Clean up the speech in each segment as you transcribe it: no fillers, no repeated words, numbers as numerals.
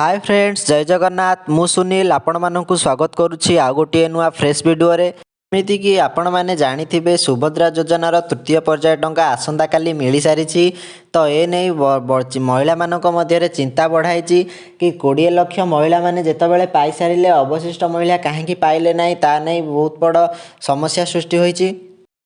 Hi friends, जय जगन्नाथ। मु सुनील आपण मानक स्वागत करुच्ची आउ गोटे नुआ फ्रेश वीडियो रे। एमितिकी आपण मैंने जानिथिबे सुभद्रा योजनार तृतीय पर्याय टंका आसंता काली मिली सारिछि। तो ए नहीं महिला मानक मध्य चिंता बढ़ाई कि 20 लाख महिला माने जेतेबेले पाई सारिले अवशिष्ट महिला काहेकि पाइले नाही ता नहीं बहुत बड़ समस्या सृष्टि होईछि।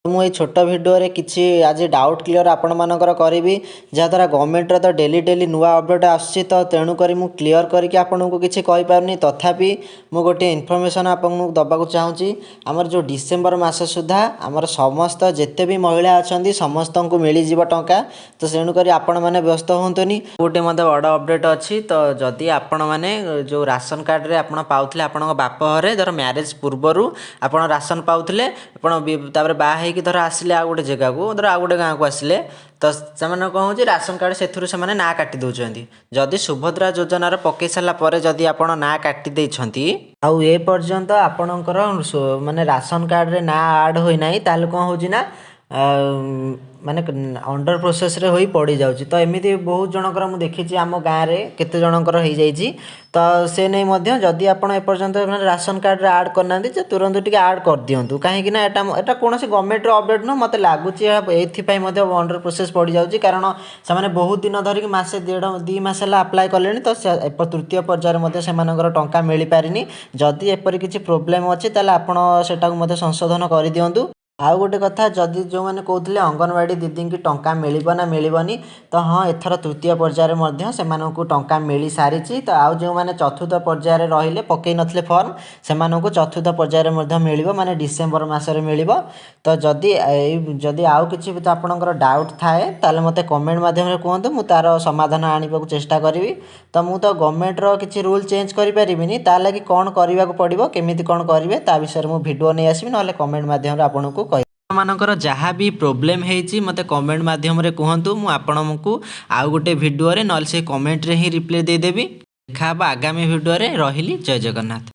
मुझे छोट भिडियो रे किछि आज डाउट क्लियर आपण मानकर करी जहाँद्वारा गवर्नमेंट तो डेली डेली नुआ अपडेट आसुच्छी। तो तेणुक मु क्लियर करके आपको किसी कहींपारनी तथापि मु गोटे इनफर्मेशन आपको दबाक चाहूँगी। आमर जो डिसेम्बर मास सुधा आमर समस्त जिते भी महिला अच्छा समस्त को मिलଯିव टंका। तो तेणुक आपण मैंने व्यस्त होंतुनि। गोटे मत बड़ अपडेट अच्छी। तो जदि आपण मैंने जो राशन कार्ड रे आपण पाउथिले आपण बापघरे धर मैरेज पूर्वर आपण राशन पाउथिले आपण बाहे कि धर आसिले आ गोटे जगह को धर आ गोटे गाँव को आसिले तो से कौन हो राशन कार्ड से ना काटी दौरान। जदि सुभद्रा योजनार पकई सारापर जदि आप ना काटी देइछंती आउ ए पर्यंत आपणकर माने राशन कार्ड रे ना आड होई नाही ताले कौन होची ना माने अंडर प्रोसेस रे होई पड़ी जाउची। तो एमिति बहुत जनकर मु देखिछि आम गाँव रे केते जनकर हो जाइछि। तो से नहीं मध्य जदि आप एपर्यंत राशन कार्ड रे आड करना तुरंत टिके आड कर दिंतु कहीं एटा कौन गवर्नमेंट अपडेट नुह मत लगुच एपाई अंडर प्रोसेस पड़ जाऊँगी। कारण से बहुत दिन धरिक मसे 1.5-2 मास अप्लाई कले। तो तृतीय पर्यायर से टंका मिल पारिनी। जदि एपरी किसी प्रोब्लेम अच्छी आपटा संशोधन कर दिंतु। आउ गोटे कथा जदि जो मैंने कहते अंगनवाड़ी दीदी की टंका मिल ना मिलनी तो हाँ एथर तृतीय पर्यायर से टंका मिल सारी। तो आउ जो मैंने चतुर्थ पर्यायर रहिले पकई नथिले फॉर्म से चतुर्थ पर्यायर मिल माने डिसेम्बर मासरे मिल। तो जदि आउ किसी भी आपंकर डाउट थाए ताले मते कमेंट माध्यम कहतु मु तार समाधान आने को चेष्टा करी। तो मु तो गवर्नमेंटर किसी रूल चेंज करें ता लगी कौन करने को पड़ो केमी कौन करेंगे ता विषय मुझे भिडियो नहीं आसबि ना कमेंट माध्यम आपन को मानकर जहाँ भी प्रोब्लेम होती मत कमेंट माध्यम कहतु मु आपको आउ गोटे भिडियो ना से कमेंट रे ही रिप्लाई देदेवी। देखा आगामी भिडियो रे। रहिली जय जगन्नाथ।